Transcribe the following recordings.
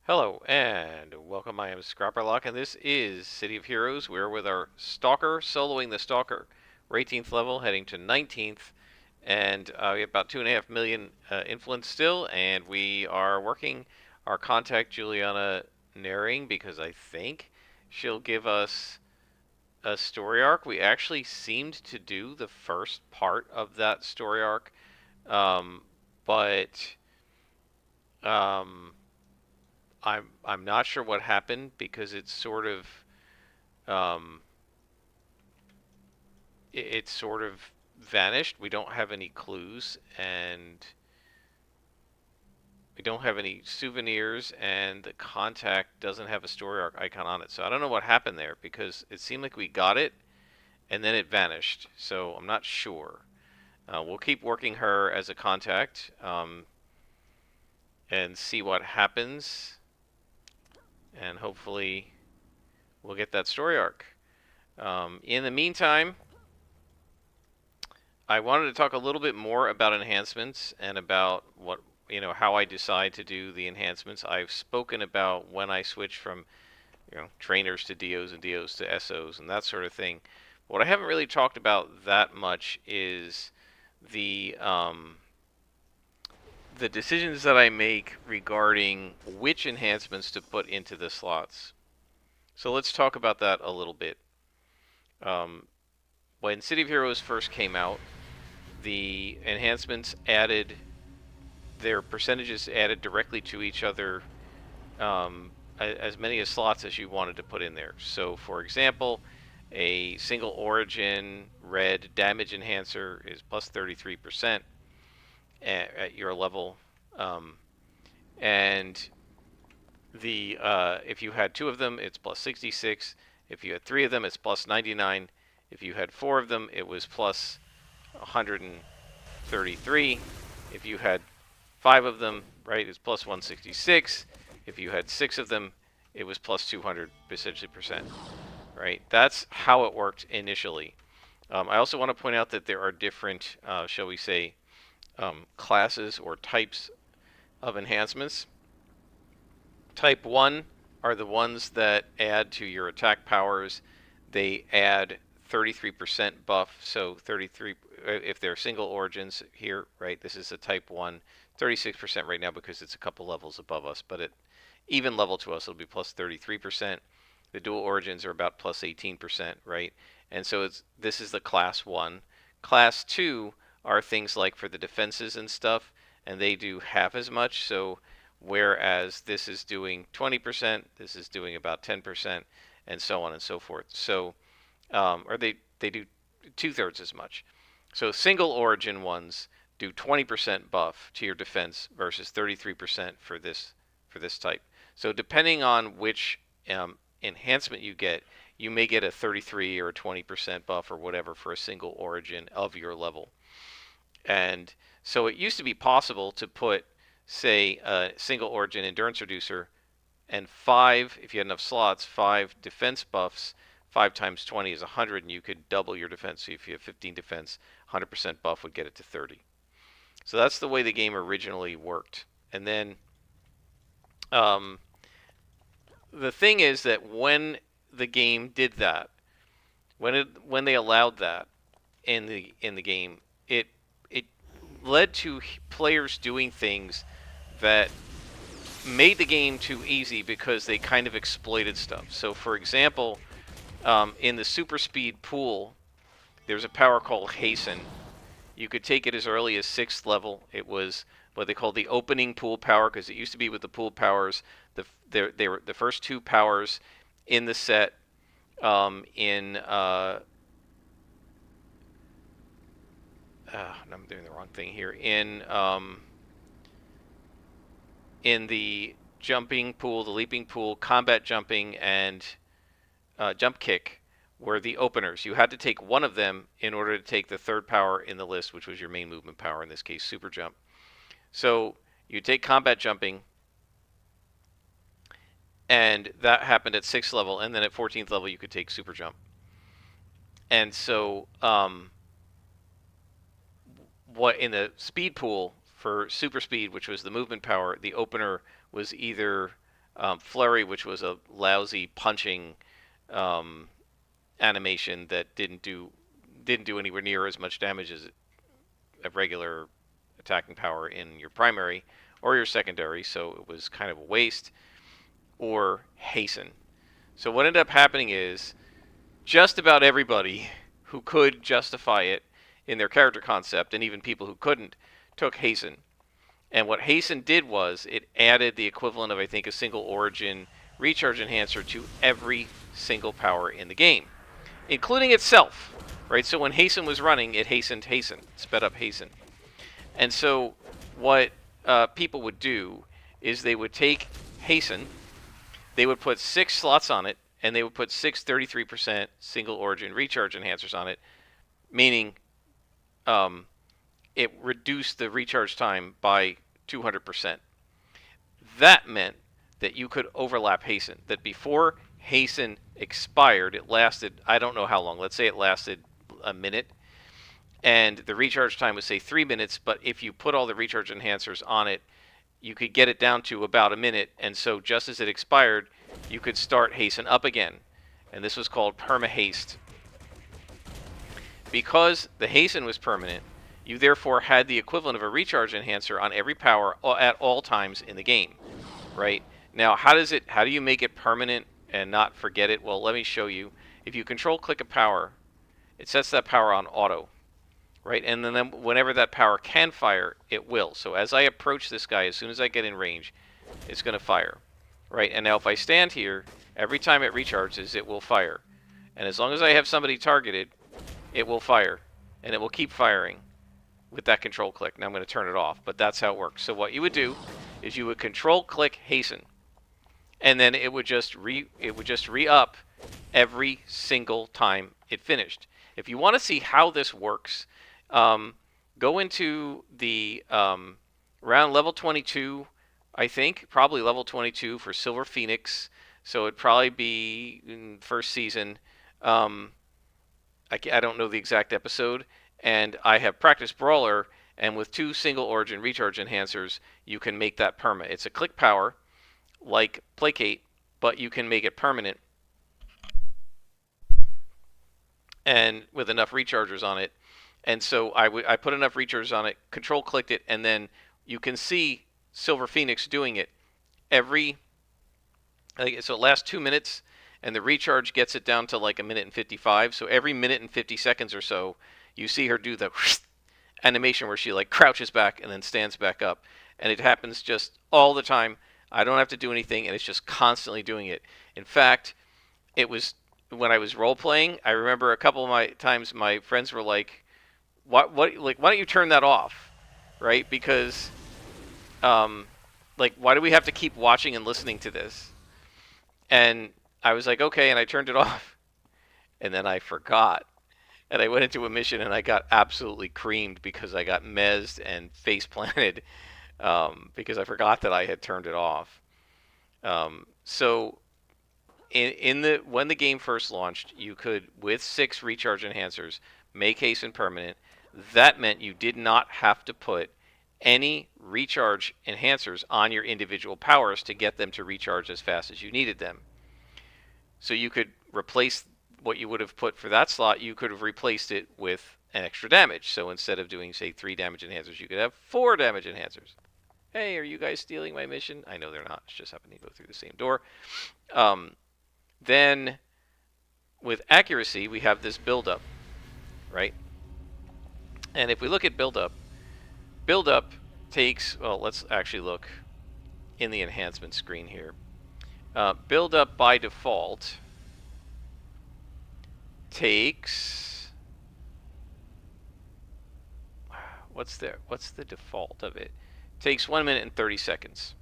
Hello and welcome. I am Scrapperlock, and this is City of Heroes. We're with our Stalker, soloing the Stalker. We're 18th level, heading to 19th, and we have about 2.5 million influence still, and we are working our contact Juliana Naring because I think she'll give us a story arc. We actually seemed to do the first part of that story arc, but um, I'm not sure what happened because it's sort of um, it sort of vanished. We don't have any clues, and we don't have any souvenirs, and the contact doesn't have a story arc icon on it. So I don't know what happened there because it seemed like we got it and then it vanished. So I'm not sure. We'll keep working her as a contact and see what happens, and hopefully we'll get that story arc. In the meantime, I wanted to talk a little bit more about enhancements and about how I decide to do the enhancements. I've spoken about when I switch from, trainers to DOs and DOs to SOs and that sort of thing. What I haven't really talked about that much is the the decisions that I make regarding which enhancements to put into the slots. So let's talk about that a little bit. Um, when City of Heroes first came out, the enhancements added their percentages added directly to each other, as many as slots as you wanted to put in there. So, for example, a single origin red damage enhancer is plus 33% at your level, um, and the if you had two of them, it's plus 66. If you had three of them, it's plus 99. If you had four of them, it was plus 133. If you had five of them, right, it's plus 166. If you had six of them, it was plus 200 essentially percent, right? That's how it worked initially. I also want to point out that there are different, shall we say, classes or types of enhancements. Type 1 are the ones that add to your attack powers. They add 33% buff, so 33 if they're single origins here, right? This is a type 1, 36% right now because it's a couple levels above us, but at even level to us it'll be plus 33%. The dual origins are about plus 18%, right? And so this is the class 1. Class 2 are things like for the defenses and stuff, and they do half as much, so whereas this is doing 20%, this is doing about 10%, and so on and so forth. So, or they do 2/3 as much. So single origin ones do 20% buff to your defense versus 33% for this type. So depending on which enhancement you get, you may get a 33 or a 20% buff or whatever for a single origin of your level. And so it used to be possible to put, say, a single origin endurance reducer and five, if you had enough slots, five defense buffs. 5 times 20 is 100, and you could double your defense. So if you have 15 defense, 100% buff would get it to 30. So that's the way the game originally worked. And then um, the thing is that when the game did that, when they allowed that in the game, it led to players doing things that made the game too easy because they kind of exploited stuff. So, for example, in the super speed pool, there's a power called Hasten. You could take it as early as 6th level. It was what they called the opening pool power because it used to be with the pool powers. They were the first two powers in the set. I'm doing the wrong thing here. In the jumping pool, the leaping pool, combat jumping, and jump kick were the openers. You had to take one of them in order to take the third power in the list, which was your main movement power, in this case, super jump. So you take combat jumping, and that happened at 6th level, and then at 14th level you could take super jump. And so what in the speed pool for super speed, which was the movement power, the opener was either Flurry, which was a lousy punching animation that didn't do anywhere near as much damage as a regular attacking power in your primary or your secondary, so it was kind of a waste. Or Hasten. So what ended up happening is just about everybody who could justify it in their character concept, and even people who couldn't, took Hasten. And what Hasten did was it added the equivalent of, I think, a single origin recharge enhancer to every single power in the game, including itself. Right? So when Hasten was running, it hastened Hasten, sped up Hasten. And so what people would do is they would take Hasten, they would put 6 slots on it, and they would put 6 33% single origin recharge enhancers on it, meaning it reduced the recharge time by 200%. That meant that you could overlap Hasten, that before Hasten expired, it lasted, I don't know how long, let's say it lasted a minute, and the recharge time was, say, 3 minutes, but if you put all the recharge enhancers on it, you could get it down to about a minute, and so just as it expired, you could start Hasten up again. And this was called perma-haste. Because the Hasten was permanent, you therefore had the equivalent of a recharge enhancer on every power at all times in the game, right? Now, how do you make it permanent and not forget it? Well, let me show you. If you control-click a power, it sets that power on auto. Right, and then whenever that power can fire, it will. So as I approach this guy, as soon as I get in range, it's going to fire. Right, and now if I stand here, every time it recharges, it will fire. And as long as I have somebody targeted, it will fire. And it will keep firing with that control click. Now I'm going to turn it off, but that's how it works. So what you would do is you would control click Hasten, and then it would just re-up every single time it finished. If you want to see how this works, go into the around level 22, I think, probably level 22 for Silver Phoenix. So it'd probably be in first season. I don't know the exact episode. And I have practiced Brawler, and with 2 single origin recharge enhancers, you can make that perma. It's a click power, like Placate, but you can make it permanent. And with enough rechargers on it. And so I put enough rechargers on it, control clicked it, and then you can see Silver Phoenix doing it so it lasts 2 minutes, and the recharge gets it down to like a minute and 55. So every minute and 50 seconds or so, you see her do the animation where she like crouches back and then stands back up. And it happens just all the time. I don't have to do anything, and it's just constantly doing it. In fact, it was when I was role playing, I remember a couple of my times my friends were like, "What? Like, why don't you turn that off?" Right? Because, like, why do we have to keep watching and listening to this? And I was like, okay, and I turned it off, and then I forgot, and I went into a mission and I got absolutely creamed because I got mezzed and face planted because I forgot that I had turned it off. So. When the game first launched, you could, with 6 recharge enhancers, make Hasten permanent. That meant you did not have to put any recharge enhancers on your individual powers to get them to recharge as fast as you needed them. So you could replace what you would have put for that slot, you could have replaced it with an extra damage. So instead of doing, say, 3 damage enhancers, you could have 4 damage enhancers. Hey, are you guys stealing my mission? I know they're not. It's just happening to go through the same door. Then, with accuracy, we have this build-up, right? And if we look at build-up takes, well, let's actually look in the enhancement screen here. Build-up by default takes, what's the default of it? Takes 1 minute and 30 seconds.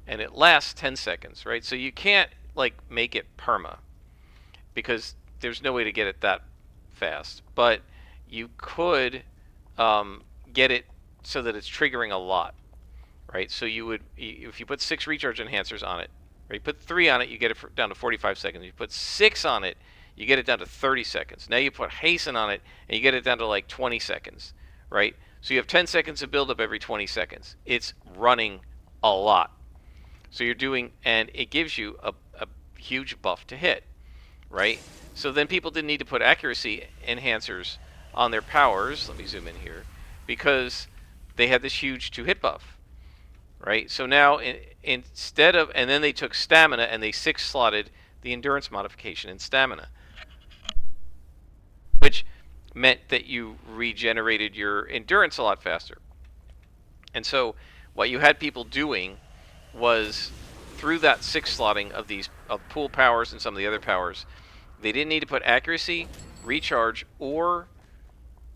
And it lasts 10 seconds, right? So you can't like make it perma because there's no way to get it that fast, but you could get it so that it's triggering a lot, right? So you would, if you put 6 recharge enhancers on it, right? You put 3 on it, you get it down to 45 seconds. You put 6 on it, you get it down to 30 seconds. Now you put Hasten on it, and you get it down to like 20 seconds, right? So you have 10 seconds of buildup every 20 seconds. It's running a lot. So you're doing, and it gives you a huge buff to hit, right? So then people didn't need to put accuracy enhancers on their powers. Let me zoom in here, because they had this huge 2-hit buff, right? So now instead of, and then they took stamina and they 6-slotted the endurance modification in stamina, which meant that you regenerated your endurance a lot faster. And so what you had people doing was, through that 6-slotting of these of pool powers and some of the other powers, they didn't need to put accuracy, recharge, or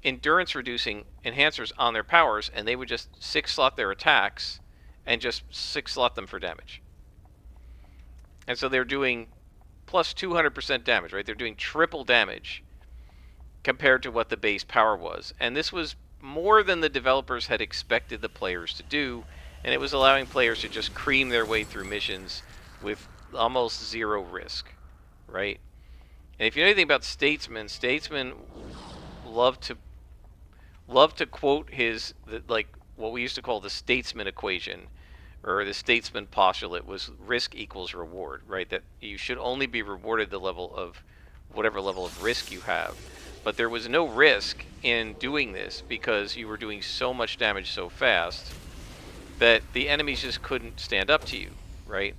endurance reducing enhancers on their powers, and they would just 6-slot their attacks and just 6-slot them for damage. And so they're doing plus 200% damage, right? They're doing triple damage compared to what the base power was. And this was more than the developers had expected the players to do, and it was allowing players to just cream their way through missions with almost zero risk, right? And if you know anything about statesmen love to quote his, like, what we used to call the statesman equation, or the statesman postulate, was risk equals reward, right? That you should only be rewarded the level of whatever level of risk you have. But there was no risk in doing this because you were doing so much damage so fast that the enemies just couldn't stand up to you, right?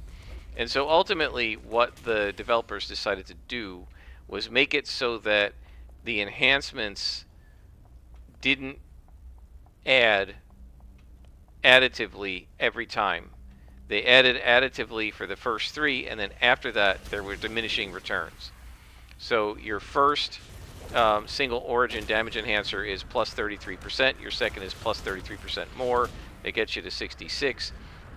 And so ultimately what the developers decided to do was make it so that the enhancements didn't add additively every time. They added additively for the first 3, and then after that there were diminishing returns. So your first single origin damage enhancer is plus 33%. Your second is plus 33% more. It gets you to 66.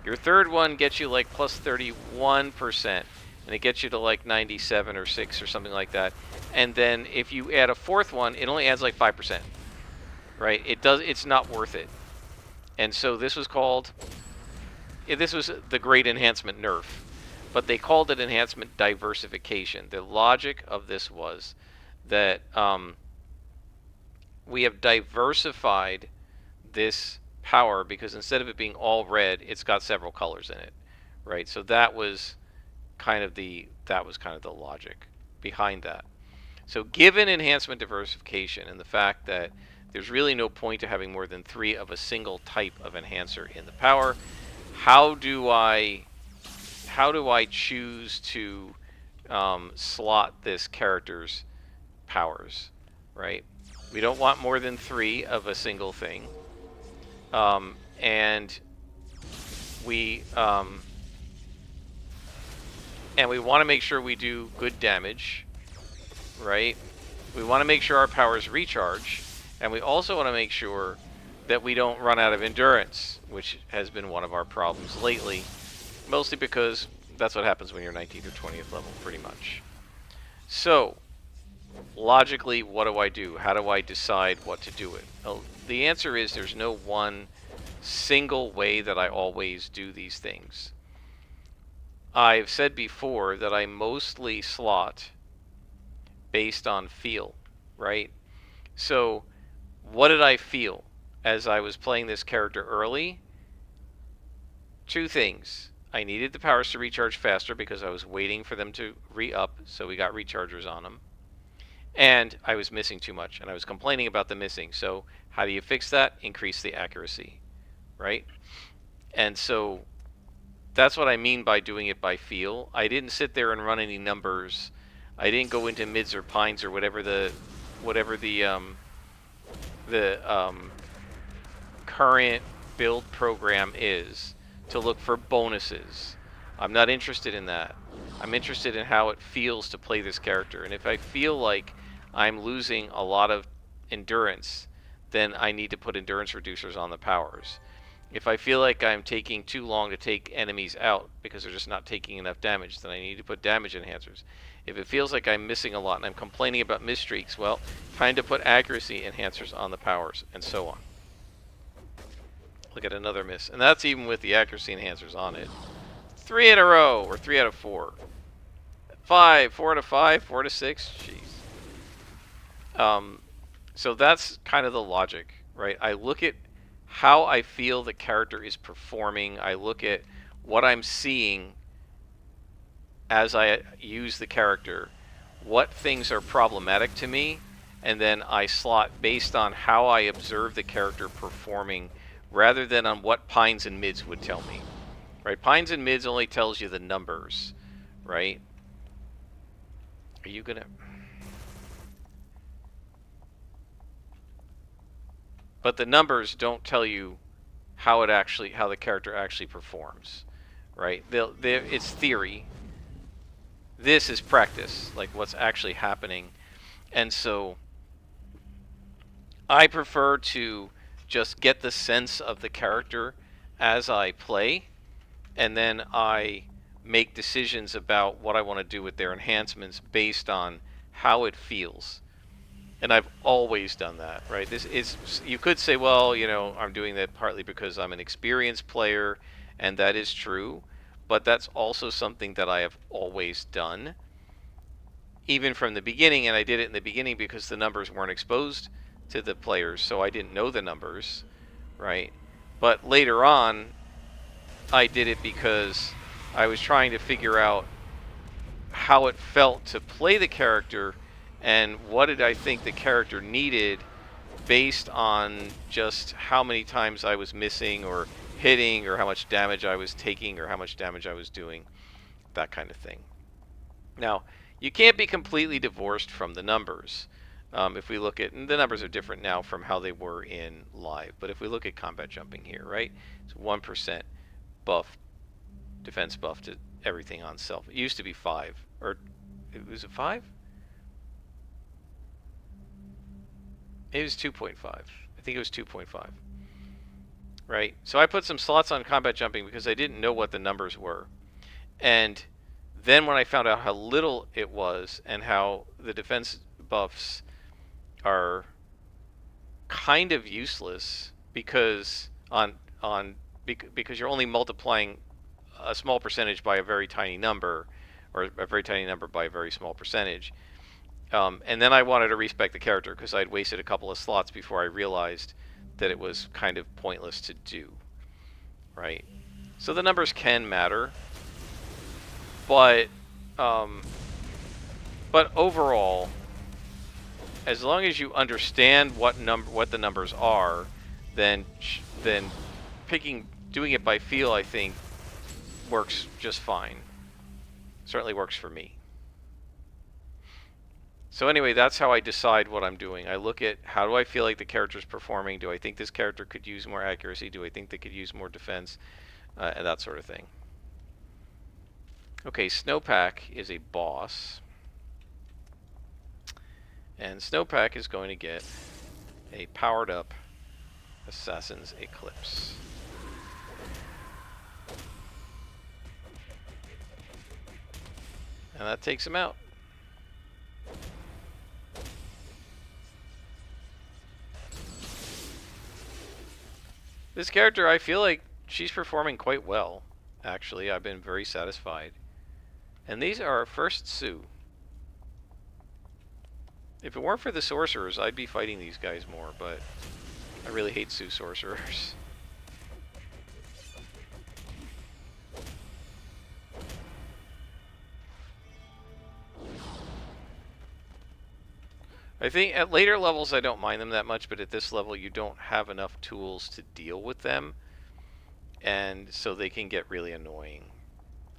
Your third one gets you like plus 31%, and it gets you to like 97 or 6 or something like that. And then if you add a fourth one, it only adds like 5%. Right? It's not worth it. And so this was the great enhancement nerf, but they called it enhancement diversification. The logic of this was that we have diversified this power, because instead of it being all red, it's got several colors in it, right? So that was kind of the logic behind that. So given enhancement diversification and the fact that there's really no point to having more than 3 of a single type of enhancer in the power, how do I choose to slot this character's powers, right? We don't want more than 3 of a single thing, and we want to make sure we do good damage, right? We want to make sure our powers recharge, and we also want to make sure that we don't run out of endurance, which has been one of our problems lately, mostly because that's what happens when you're 19th or 20th level, pretty much. So logically, what do I do? How do I decide what to do it? Well, the answer is there's no one single way that I always do these things. I've said before that I mostly slot based on feel, right? So what did I feel as I was playing this character early? 2 things. I needed the powers to recharge faster because I was waiting for them to re-up, so we got rechargers on them. And I was missing too much, and I was complaining about the missing. So how do you fix that? Increase the accuracy, right? And so that's what I mean by doing it by feel. I didn't sit there and run any numbers. I didn't go into mids or pines or whatever the current build program is to look for bonuses. I'm not interested in that. I'm interested in how it feels to play this character. And if I feel like I'm losing a lot of endurance, then I need to put endurance reducers on the powers. If I feel like I'm taking too long to take enemies out because they're just not taking enough damage, then I need to put damage enhancers. If it feels like I'm missing a lot and I'm complaining about miss streaks, well, time to put accuracy enhancers on the powers, and so on. Look at another miss. And that's even with the accuracy enhancers on it. 3 in a row, or 3 out of 4. 5, 4 out of 5, 4 to 6. Jeez. So that's kind of the logic, right? I look at how I feel the character is performing. I look at what I'm seeing as I use the character, what things are problematic to me, and then I slot based on how I observe the character performing rather than on what pines and mids would tell me. Right? Pines and mids only tells you the numbers, right? Are you gonna... But the numbers don't tell you how the character actually performs, right? It's theory. This is practice, like what's actually happening. And so I prefer to just get the sense of the character as I play, and then I make decisions about what I want to do with their enhancements based on how it feels. And I've always done that, right? This is, you could say, well, you know, I'm doing that partly because I'm an experienced player, and that is true, but that's also something that I have always done, even from the beginning. And I did it in the beginning because the numbers weren't exposed to the players, so I didn't know the numbers, right? But later on, I did it because I was trying to figure out how it felt to play the character and what did I think the character needed based on just how many times I was missing or hitting or how much damage I was taking or how much damage I was doing, that kind of thing. Now, you can't be completely divorced from the numbers. If we look at, and the numbers are different now from how they were in live, but if we look at combat jumping here, right, it's 1% buff, defense buff to everything on self. It used to be 5, or was it 5? It was 2.5. I think it was 2.5. Right? So I put some slots on combat jumping because I didn't know what the numbers were. And then when I found out how little it was and how the defense buffs are kind of useless because because you're only multiplying a small percentage by a very tiny number, or a very tiny number by a very small percentage. And then I wanted to respec the character because I'd wasted a couple of slots before I realized that it was kind of pointless to do. Right? So the numbers can matter, but overall, as long as you understand what the numbers are, then doing it by feel, I think, works just fine. Certainly works for me. So anyway, that's how I decide what I'm doing. I look at how do I feel like the character's performing. Do I think this character could use more accuracy? Do I think they could use more defense? And that sort of thing. Okay, Snowpack is a boss. And Snowpack is going to get a powered up Assassin's Eclipse. And that takes him out. This character, I feel like she's performing quite well. Actually, I've been very satisfied. And these are our first Sue. If it weren't for the sorcerers, I'd be fighting these guys more, but I really hate Sue sorcerers. I think at later levels I don't mind them that much, but at this level you don't have enough tools to deal with them, and so they can get really annoying.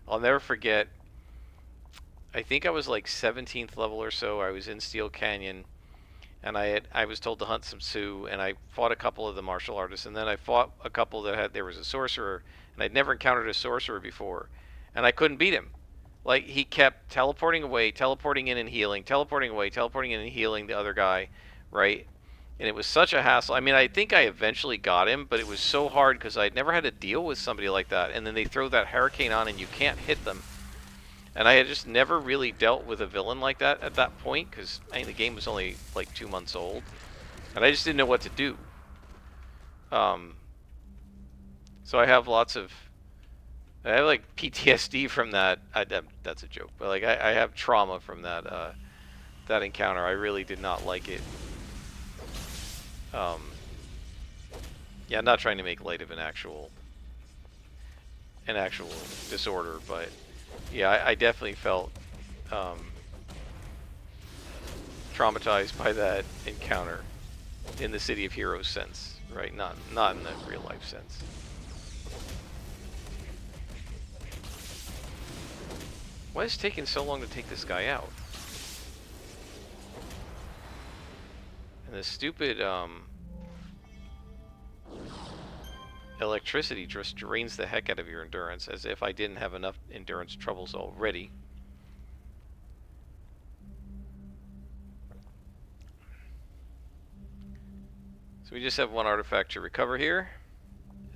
I'll never forget, I think I was like 17th level or so. I was in Steel Canyon, and I was told to hunt some Sioux, and I fought a couple of the martial artists, and then I fought a couple that there was a sorcerer, and I'd never encountered a sorcerer before, and I couldn't beat him. Like, he kept teleporting away, teleporting in and healing, teleporting away, teleporting in and healing the other guy, right? And it was such a hassle. I mean, I think I eventually got him, but it was so hard because I'd never had to deal with somebody like that, and then they throw that hurricane on and you can't hit them. And I had just never really dealt with a villain like that at that point, because I mean, the game was only like 2 months old, and I just didn't know what to do. So I have like PTSD from that. That's a joke, but like I have trauma from that that encounter. I really did not like it. Yeah, I'm not trying to make light of an an actual disorder, but yeah, I definitely felt traumatized by that encounter in the City of Heroes sense, right? Not in the real life sense. Why is it taking so long to take this guy out? And the stupid electricity just drains the heck out of your endurance, as if I didn't have enough endurance troubles already. So we just have one artifact to recover here,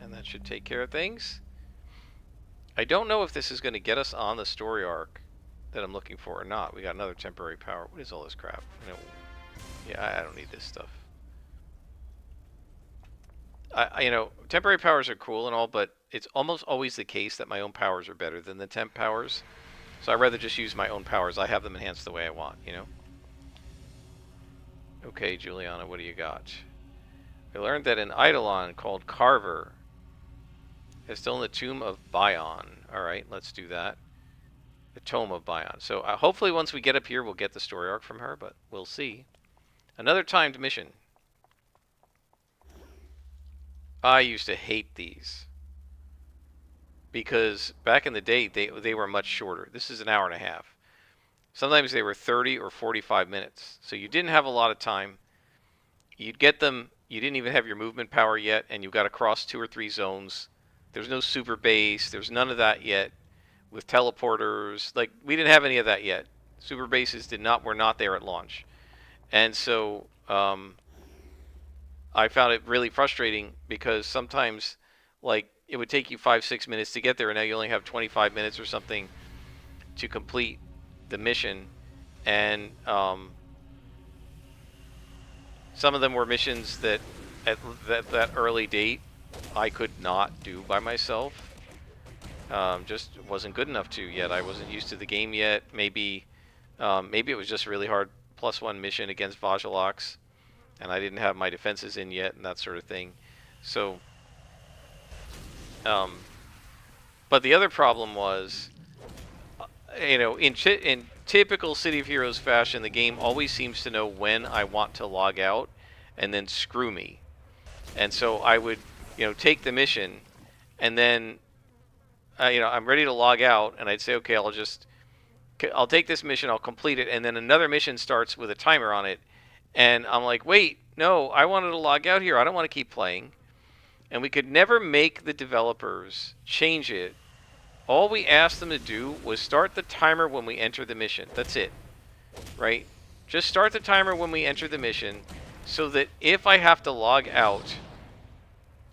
and that should take care of things. I don't know if this is going to get us on the story arc that I'm looking for or not. We got another temporary power. What is all this crap? Yeah, I don't need this stuff. Temporary powers are cool and all, but it's almost always the case that my own powers are better than the temp powers. So I'd rather just use my own powers. I have them enhanced the way I want, Okay, Juliana, what do you got? I learned that an Eidolon called Carver is still in the Tomb of Bion. Alright, let's do that. The Tome of Bion. So hopefully once we get up here, we'll get the story arc from her, but we'll see. Another timed mission. I used to hate these, because back in the day, they were much shorter. This is an hour and a half. Sometimes they were 30 or 45 minutes. So you didn't have a lot of time. You'd get them, you didn't even have your movement power yet, and you've got to cross 2 or 3 zones. There's no super base. There's none of that yet. With teleporters, like, we didn't have any of that yet. Super bases were not there at launch. And so I found it really frustrating, because sometimes, like, it would take you 5-6 minutes to get there, and now you only have 25 minutes or something to complete the mission. And some of them were missions that at that early date I could not do by myself. Just wasn't good enough to yet. I wasn't used to the game yet. Maybe it was just a really hard +1 mission against Vajalox, and I didn't have my defenses in yet, and that sort of thing. So, but the other problem was, in typical City of Heroes fashion, the game always seems to know when I want to log out, and then screw me. And so I would, take the mission, and then, I'm ready to log out, and I'd say, okay, I'll take this mission, I'll complete it, and then another mission starts with a timer on it, and I'm like, wait, no, I wanted to log out here. I don't want to keep playing. And we could never make the developers change it. All we asked them to do was start the timer when we enter the mission. That's it, right? Just start the timer when we enter the mission, so that if I have to log out,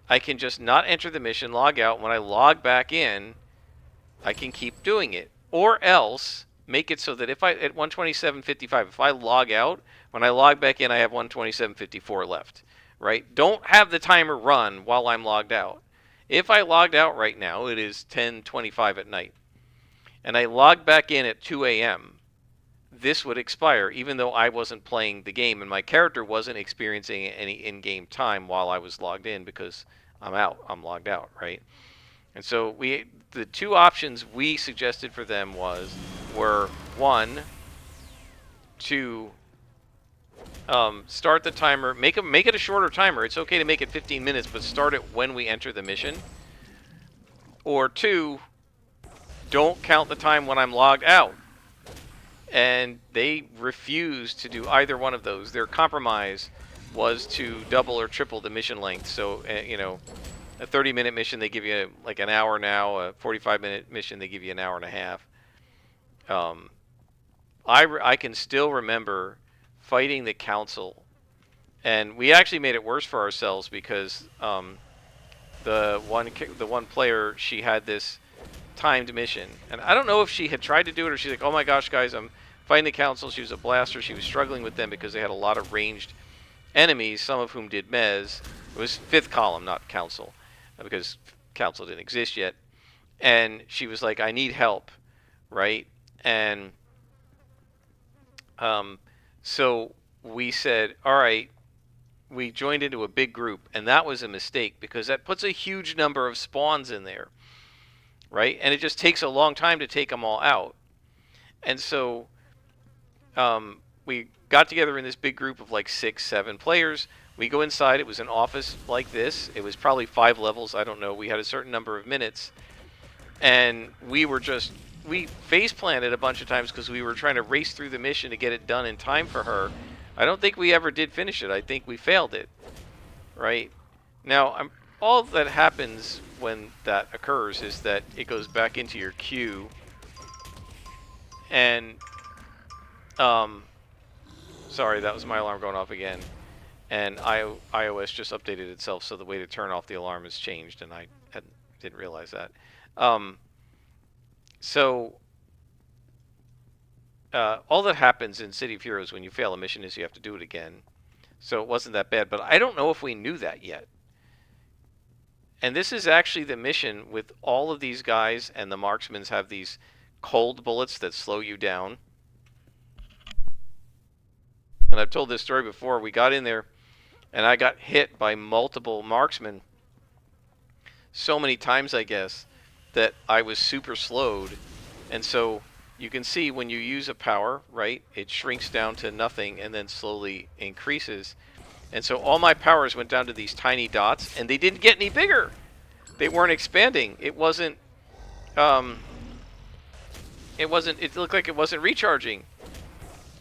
I can just not enter the mission, log out. When I log back in, I can keep doing it. Or else make it so that if at 127.55, if I log out, when I log back in, I have 127.54 left, right? Don't have the timer run while I'm logged out. If I logged out right now, it is 10:25 at night, and I logged back in at 2 a.m., this would expire, even though I wasn't playing the game, and my character wasn't experiencing any in-game time while I was logged in, because I'm logged out, right? And so the two options we suggested for them were one, to start the timer, make it a shorter timer. It's okay to make it 15 minutes, but start it when we enter the mission. Or two, don't count the time when I'm logged out. And they refused to do either one of those. Their compromise was to double or triple the mission length. So, a 30-minute mission, they give you like an hour now. A 45-minute mission, they give you an hour and a half. I can still remember fighting the council, and we actually made it worse for ourselves, because the one player, she had this timed mission, and I don't know if she had tried to do it, or she's like, oh my gosh, guys, I'm fighting the council. She was a blaster. She was struggling with them because they had a lot of ranged enemies, some of whom did mez. It was 5th column, not council, because council didn't exist yet. And she was like, I need help, right? And so we said, all right, we joined into a big group, and that was a mistake, because that puts a huge number of spawns in there. right? And it just takes a long time to take them all out. And so we got together in this big group of like 6, 7 players. We go inside. It was an office like this. It was probably 5 levels. I don't know. We had a certain number of minutes. And we face planted a bunch of times because we were trying to race through the mission to get it done in time for her. I don't think we ever did finish it. I think we failed it. Right? Now, all that happens when that occurs is that it goes back into your queue. And, sorry, that was my alarm going off again. And iOS just updated itself, so the way to turn off the alarm has changed, and I didn't realize that. So all that happens in City of Heroes when you fail a mission is you have to do it again. So it wasn't that bad, but I don't know if we knew that yet. And this is actually the mission with all of these guys, and the marksmen have these cold bullets that slow you down. And I've told this story before. We got in there, and I got hit by multiple marksmen so many times, I guess, that I was super slowed. And so you can see when you use a power, right, it shrinks down to nothing and then slowly increases. And so all my powers went down to these tiny dots, and they didn't get any bigger. They weren't expanding. It looked like it wasn't recharging.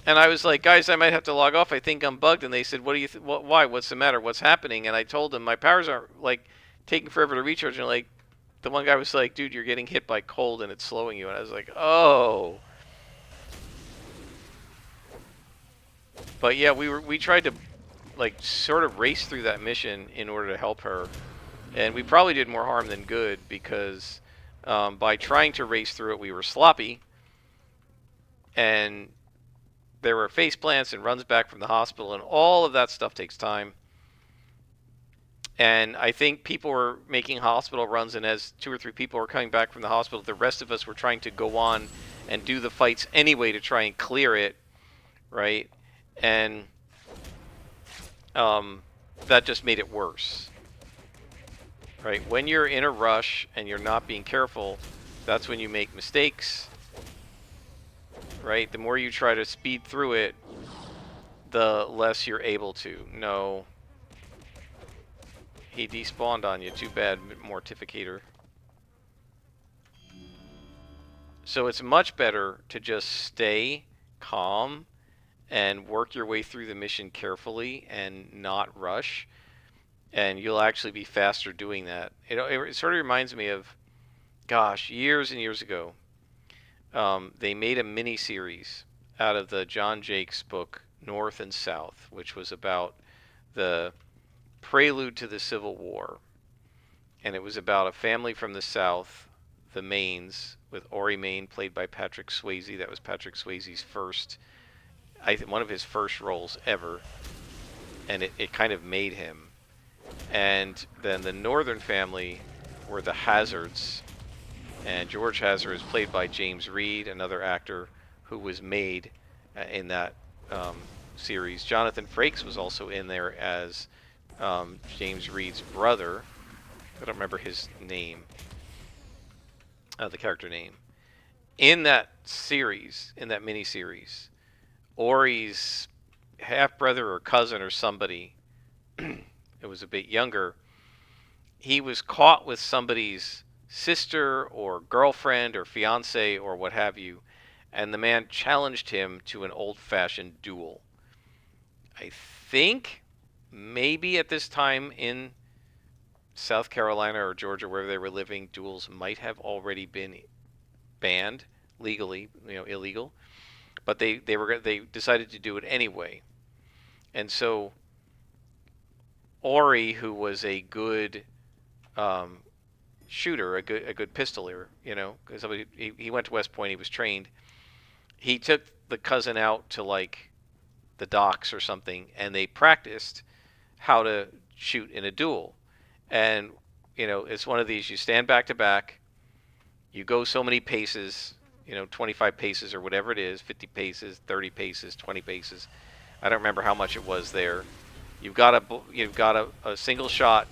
And I was like, guys, I might have to log off. I think I'm bugged. And they said, what do you why? What's the matter? What's happening? And I told them my powers aren't like taking forever to recharge. And like, the one guy was like, dude, you're getting hit by cold and it's slowing you. And I was like, oh. But yeah, we tried to like sort of race through that mission in order to help her. And we probably did more harm than good because by trying to race through it, we were sloppy. And there were face plants and runs back from the hospital, and all of that stuff takes time. And I think people were making hospital runs, and as 2 or 3 people were coming back from the hospital, the rest of us were trying to go on and do the fights anyway to try and clear it, right? And that just made it worse, right? When you're in a rush and you're not being careful, that's when you make mistakes. Right? The more you try to speed through it, the less you're able to. No. He despawned on you. Too bad, Mortificator. So it's much better to just stay calm and work your way through the mission carefully and not rush. And you'll actually be faster doing that. It sort of reminds me of, gosh, years and years ago. They made a mini-series out of the John Jakes book, North and South, which was about the prelude to the Civil War. And it was about a family from the South, the Maines, with Ori Maine, played by Patrick Swayze. That was Patrick Swayze's one of his first roles ever. And it kind of made him. And then the Northern family were the Hazards. And George Hazard is played by James Reed, another actor who was made in that series. Jonathan Frakes was also in there as James Reed's brother. I don't remember his name, the character name. In that series, in that mini-series, Ori's half-brother or cousin or somebody, it was a bit younger, he was caught with somebody's sister or girlfriend or fiance or what have you, and the man challenged him to an old-fashioned duel. I think maybe at this time in South Carolina or Georgia, wherever they were living, duels might have already been banned legally, illegal, but they decided to do it anyway. And so Ori, who was a good shooter, a good pistoler, because he went to West Point, he was trained. He took the cousin out to like the docks or something, and they practiced how to shoot in a duel. And it's one of these: you stand back to back, you go so many paces, 25 paces or whatever it is, 50 paces, 30 paces, 20 paces. I don't remember how much it was there. You've got a single shot,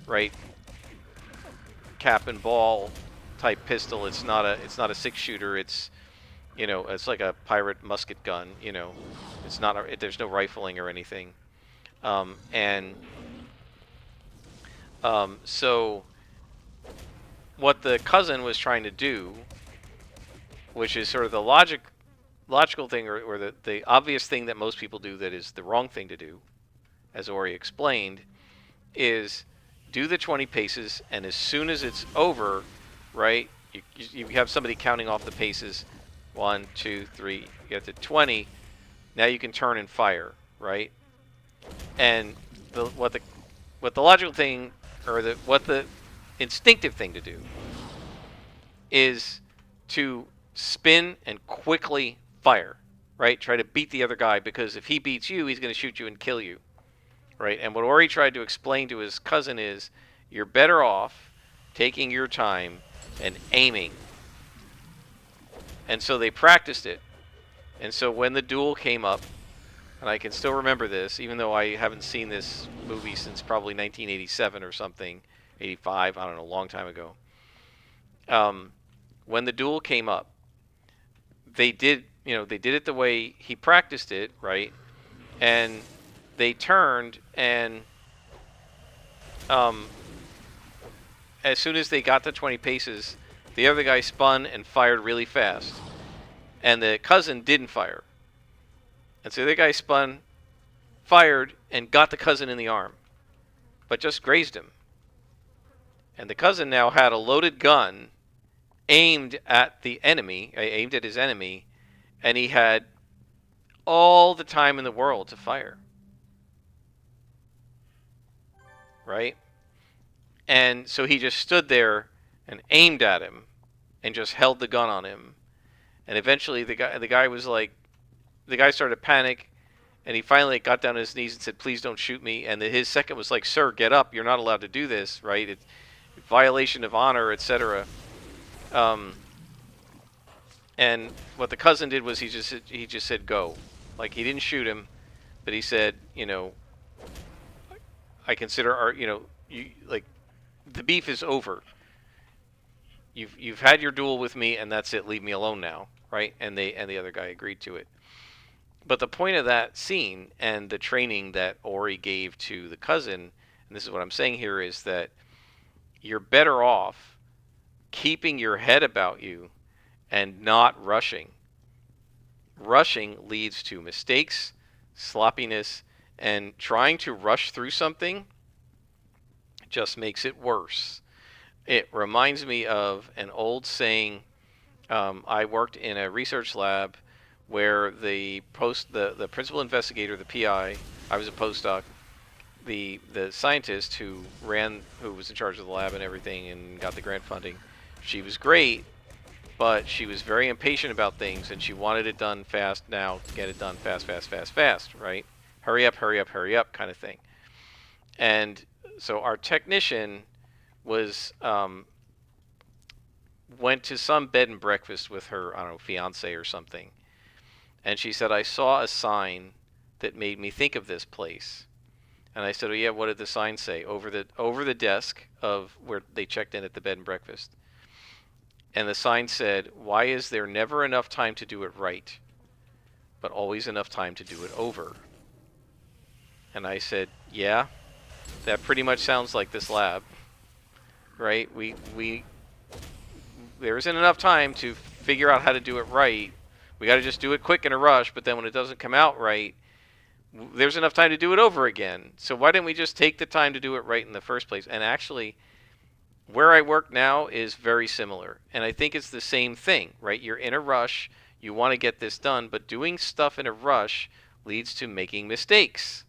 right? Cap and ball type pistol. It's not a 6-shooter. It's, it's like a pirate musket gun. It's not there's no rifling or anything. And so what the cousin was trying to do, which is sort of the logical thing, or the obvious thing that most people do that is the wrong thing to do, as Ori explained, is do the 20 paces, and as soon as it's over, right, you have somebody counting off the paces, 1, 2, 3, you get to 20, now you can turn and fire, right? And what the logical thing, or what the instinctive thing to do, is to spin and quickly fire, right? Try to beat the other guy, because if he beats you, he's going to shoot you and kill you, right? And what Ori tried to explain to his cousin is, you're better off taking your time and aiming. And so they practiced it. And so when the duel came up, and I can still remember this, even though I haven't seen this movie since probably 1987 or something, 85, I don't know, a long time ago. When the duel came up, they did it the way he practiced it, right? And they turned, and as soon as they got to 20 paces, the other guy spun and fired really fast, and the cousin didn't fire. And so the other guy spun, fired, and got the cousin in the arm, but just grazed him. And the cousin now had a loaded gun aimed at the enemy, aimed at his enemy, and he had all the time in the world to fire. Right? And so he just stood there and aimed at him and just held the gun on him. And eventually the guy was like, the guy started to panic, and he finally got down on his knees and said, "Please don't shoot me." And his second was like, "Sir, get up. You're not allowed to do this, right? It's violation of honor, etc." And what the cousin did was he just said go. Like, he didn't shoot him, but he said, I consider our, like, the beef is over. You've had your duel with me, and that's it. Leave me alone now, right? And the other guy agreed to it. But the point of that scene and the training that Ori gave to the cousin, and this is what I'm saying here, is that you're better off keeping your head about you and not rushing. Rushing leads to mistakes, sloppiness, and trying to rush through something just makes it worse. It reminds me of an old saying. I worked in a research lab where the principal investigator, the PI, I was a postdoc, the scientist who was in charge of the lab and everything and got the grant funding, she was great, but she was very impatient about things, and she wanted it done fast now, get it done fast, right? Hurry up kind of thing. And so our technician went to some bed and breakfast with her, I don't know, fiance or something. And she said, "I saw a sign that made me think of this place." And I said, "Oh yeah, what did the sign say?" Over the desk of where they checked in at the bed and breakfast. And the sign said, "Why is there never enough time to do it right, but always enough time to do it over?" And I said, "Yeah, that pretty much sounds like this lab, right? There isn't enough time to figure out how to do it right. We got to just do it quick in a rush, but then when it doesn't come out right, there's enough time to do it over again. So why didn't we just take the time to do it right in the first place?" And actually, where I work now is very similar. And I think it's the same thing, right? You're in a rush, you want to get this done, but doing stuff in a rush leads to making mistakes.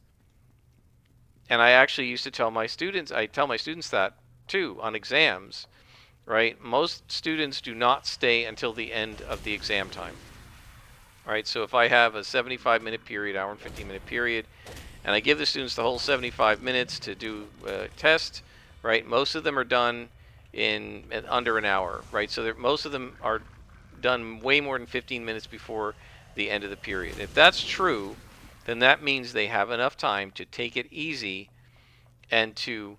And I actually used to tell my students, that too on exams, right? Most students do not stay until the end of the exam time. Right, so if I have a 75-minute period, hour and 15-minute period, and I give the students the whole 75 minutes to do a test, right, most of them are done in under an hour, right? So most of them are done way more than 15 minutes before the end of the period. If that's true, then that means they have enough time to take it easy and to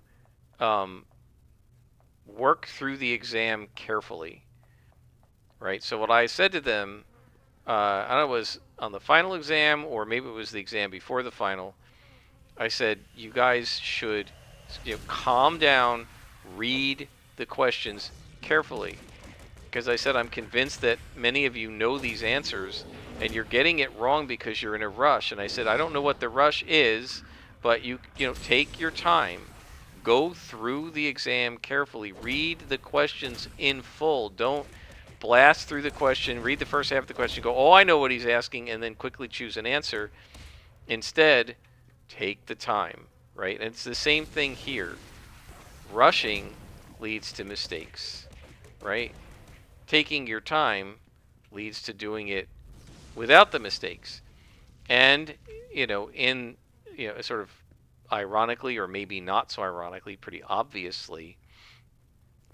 work through the exam carefully, right? So what I said to them, I don't know, it was on the final exam or maybe it was the exam before the final. I said, you guys should, calm down, read the questions carefully. Because I said, I'm convinced that many of you know these answers and you're getting it wrong because you're in a rush. And I said, I don't know what the rush is, but take your time. Go through the exam carefully. Read the questions in full. Don't blast through the question, read the first half of the question, go, oh, I know what he's asking, and then quickly choose an answer. Instead, take the time, right? And it's the same thing here. Rushing leads to mistakes, right? Taking your time leads to doing it without the mistakes. And, in, sort of ironically, or maybe not so ironically, pretty obviously,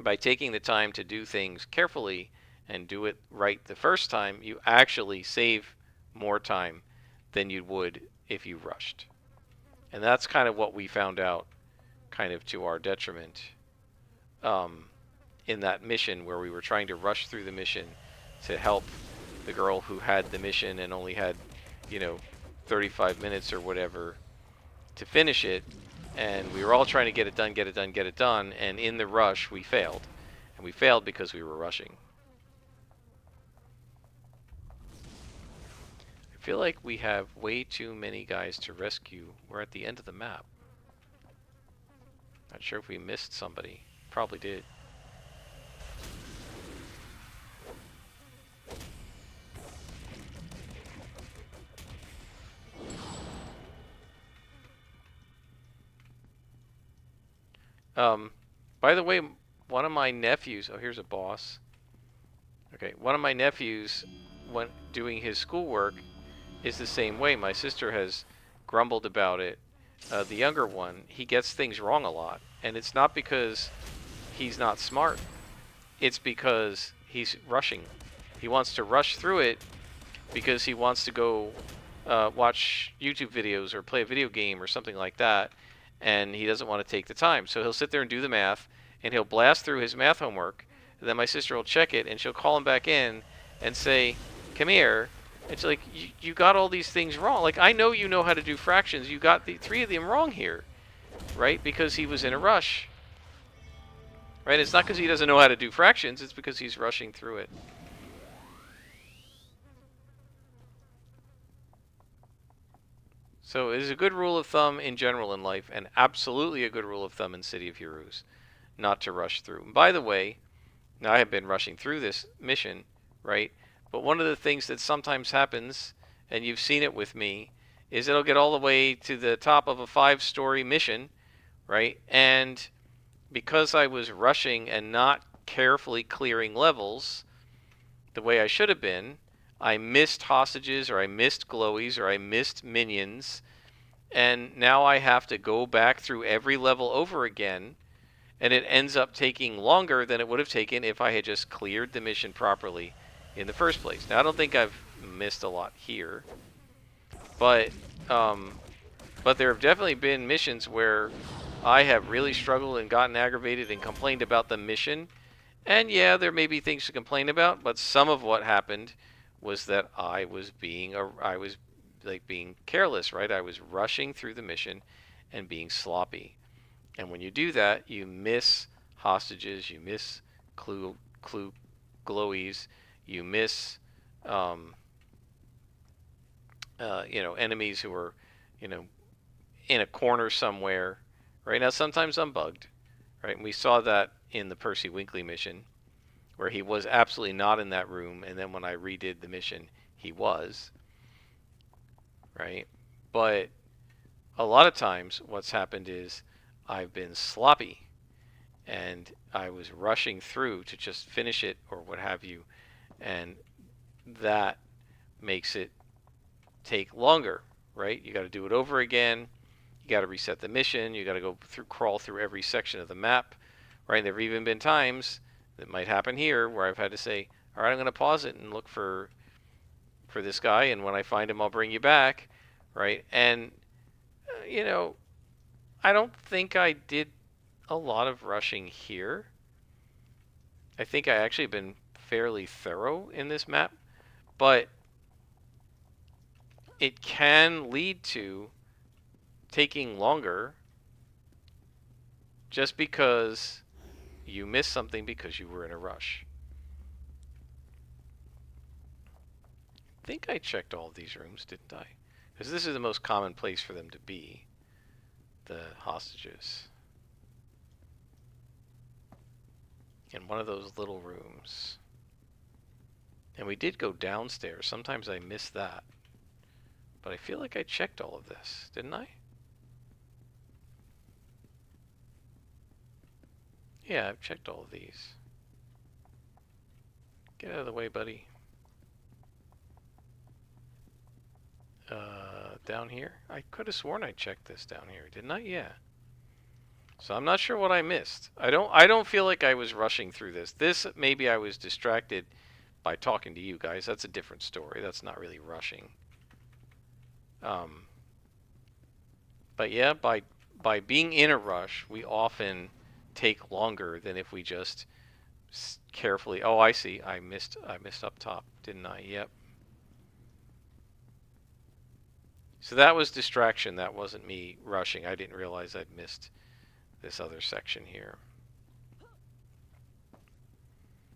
by taking the time to do things carefully and do it right the first time, you actually save more time than you would if you rushed. And that's kind of what we found out, kind of to our detriment, um, in that mission where we were trying to rush through the mission to help the girl who had the mission and only had, you know, 35 minutes or whatever to finish it. And we were all trying to get it done, get it done, get it done. And in the rush, we failed. And we failed because we were rushing. I feel like we have way too many guys to rescue. We're at the end of the map. Not sure if we missed somebody. Probably did. By the way, one of my nephews, oh, here's a boss. Okay, one of my nephews, when doing his schoolwork, is the same way. My sister has grumbled about it. The younger one, he gets things wrong a lot. And it's not because he's not smart. It's because he's rushing. He wants to rush through it because he wants to go watch YouTube videos or play a video game or something like that, and he doesn't want to take the time. So he'll sit there and do the math, and he'll blast through his math homework. And then my sister will check it, and she'll call him back in and say, "Come here." It's like, you got all these things wrong. Like, I know you know how to do fractions. You got the 3 of them wrong here, right? Because he was in a rush. Right? It's not because he doesn't know how to do fractions. It's because he's rushing through it. So it is a good rule of thumb in general in life, and absolutely a good rule of thumb in City of Heroes, not to rush through. And by the way, now I have been rushing through this mission, right? But one of the things that sometimes happens, and you've seen it with me, is it'll get all the way to the top of a 5-story mission, right? And because I was rushing and not carefully clearing levels the way I should have been, I missed hostages, or I missed glowies, or I missed minions, and now I have to go back through every level over again, and it ends up taking longer than it would have taken if I had just cleared the mission properly in the first place. Now, I don't think I've missed a lot here, but there have definitely been missions where I have really struggled and gotten aggravated and complained about the mission. And yeah, there may be things to complain about, but some of what happened was that I was being careless, right? I was rushing through the mission and being sloppy. And when you do that, you miss hostages, you miss glowies, you miss enemies who are, in a corner somewhere. Right now, sometimes I'm bugged, right? And we saw that in the Percy Winkley mission, where he was absolutely not in that room, and then when I redid the mission, he was, right? But a lot of times what's happened is I've been sloppy, and I was rushing through to just finish it or what have you, and that makes it take longer, right? You got to do it over again. You got to reset the mission. You got to crawl through every section of the map, right? There have even been times that might happen here where I've had to say, all right, I'm going to pause it and look for this guy, and when I find him, I'll bring you back, right? And I don't think I did a lot of rushing here, I think I actually have been fairly thorough in this map, but it can lead to taking longer just because you missed something because you were in a rush. I think I checked all of these rooms, didn't I? Because this is the most common place for them to be, the hostages. In one of those little rooms. And we did go downstairs. Sometimes I miss that. But I feel like I checked all of this, didn't I? Yeah, I've checked all of these. Get out of the way, buddy. Down here? I could have sworn I checked this down here, didn't I? Yeah. So I'm not sure what I missed. I don't feel like I was rushing through this. This, maybe I was distracted by talking to you guys. That's a different story. That's not really rushing. But yeah, by being in a rush, we often take longer than if we just carefully. Oh, I see. I missed up top, didn't I? Yep. So that was distraction. That wasn't me rushing. I didn't realize I'd missed this other section here.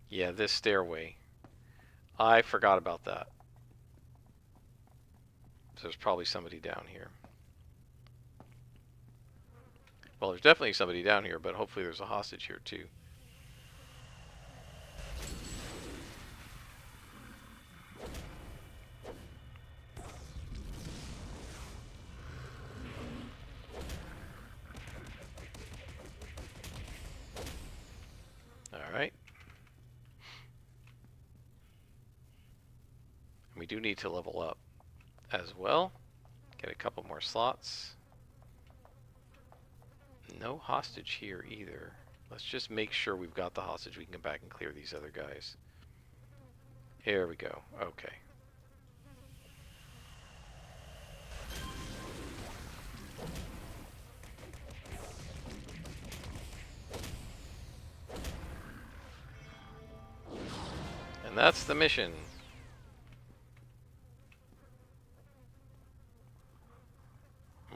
Yeah, this stairway. I forgot about that. So there's probably somebody down here. Well, there's definitely somebody down here, but hopefully there's a hostage here too. Alright. We do need to level up as well. Get a couple more slots. No hostage here either. Let's just make sure we've got the hostage. We can come back and clear these other guys. Here we go. Okay. And that's the mission.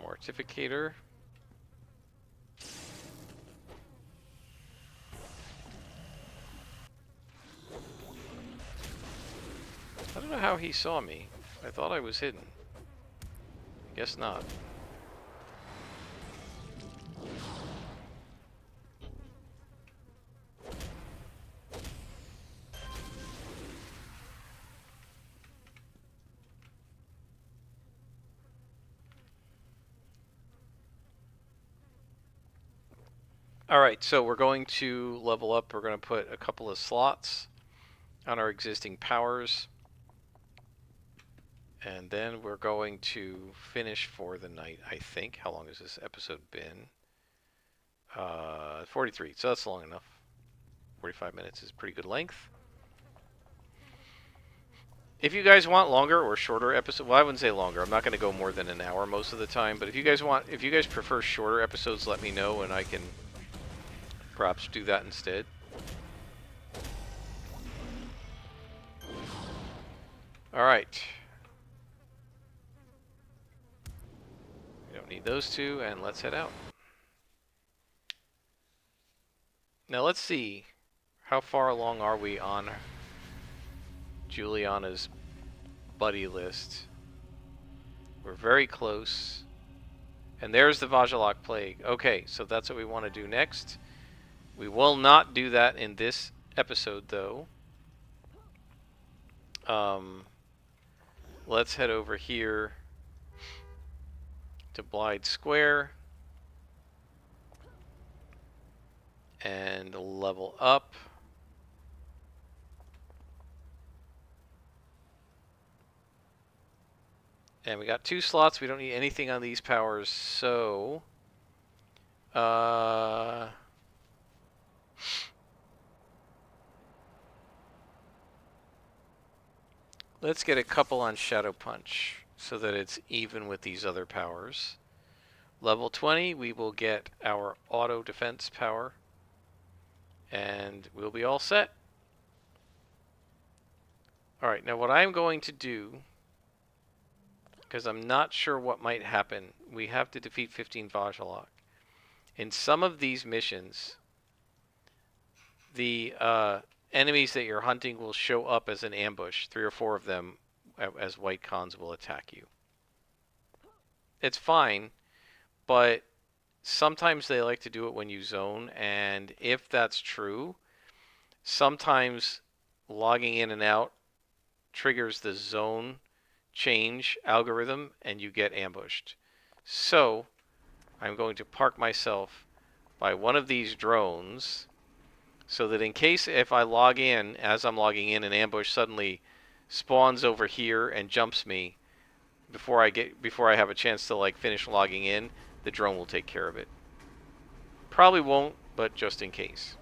Mortificator. I don't know how he saw me. I thought I was hidden. Guess not. Alright, so we're going to level up. We're going to put a couple of slots on our existing powers. And then we're going to finish for the night, I think. How long has this episode been? 43, so that's long enough. 45 minutes is pretty good length. If you guys want longer or shorter episodes, well, I wouldn't say longer. I'm not going to go more than an hour most of the time. But if you guys prefer shorter episodes, let me know and I can perhaps do that instead. All right. We don't need those two, and let's head out. Now let's see, how far along are we on Juliana's buddy list? We're very close. And there's the Vajjalak Plague. Okay, so that's what we want to do next. We will not do that in this episode, though. Let's head over here to Blythe Square and level up. And we got 2 slots. We don't need anything on these powers, so let's get a couple on Shadow Punch so that it's even with these other powers. Level 20, we will get our auto defense power. and we'll be all set. All right, now what I'm going to do, because I'm not sure what might happen, we have to defeat 15 Vajjalok. In some of these missions, the enemies that you're hunting will show up as an ambush. 3 or 4 of them as white cons will attack you. It's fine, but sometimes they like to do it when you zone, and if that's true, sometimes logging in and out triggers the zone change algorithm and you get ambushed. So I'm going to park myself by one of these drones so that in case if I log in, as I'm logging in, an ambush suddenly spawns over here and jumps me before I have a chance to like finish logging in, the drone will take care of it. Probably won't, but just in case.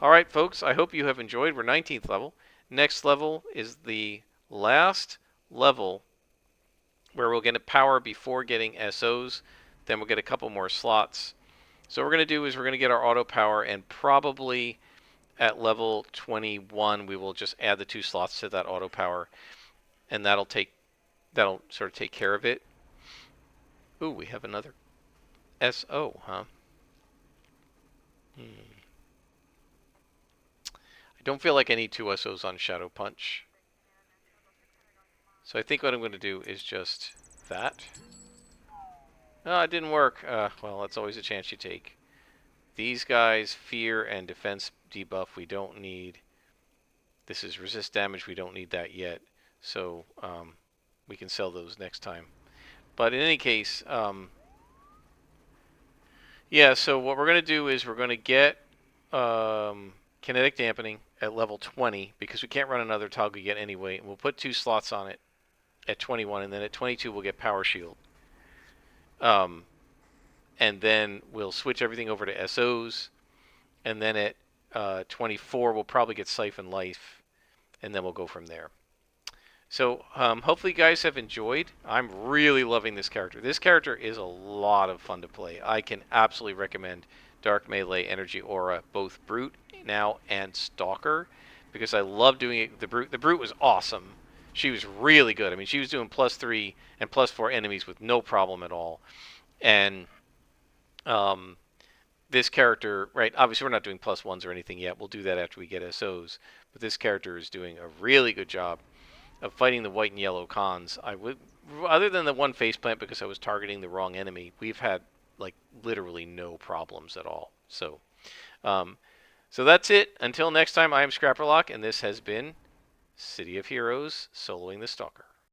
All right, folks, I hope you have enjoyed. We're 19th level. Next level is the last level where we'll get a power before getting SOs. Then we'll get a couple more slots. So what we're going to do is we're going to get our auto power, and probably at level 21 we will just add the 2 slots to that auto power, and that'll sort of take care of it. Ooh, we have another SO, huh? I don't feel like I need 2 SOs on Shadow Punch. So I think what I'm going to do is just that. Oh, it didn't work. Well, that's always a chance you take. These guys, fear and defense debuff, we don't need. This is resist damage, we don't need that yet. So we can sell those next time. But in any case, yeah, so what we're going to do is we're going to get kinetic dampening at level 20 because we can't run another toggle yet anyway. And we'll put 2 slots on it at 21, and then at 22 we'll get power shield. And then we'll switch everything over to SOs, and then at 24 we'll probably get Siphon Life, and then we'll go from there. So hopefully you guys have enjoyed. I'm really loving this character. This character is a lot of fun to play. I can absolutely recommend Dark Melee, Energy Aura, both Brute now and Stalker, because I love doing it. The Brute was awesome. She was really good. I mean, she was doing +3 and +4 enemies with no problem at all. And this character, right, obviously we're not doing +1s or anything yet. We'll do that after we get SOs. But this character is doing a really good job of fighting the white and yellow cons. Other than the one faceplant because I was targeting the wrong enemy, we've had like literally no problems at all. So that's it. Until next time, I am Scrapperlock, and this has been City of Heroes, soloing the Stalker.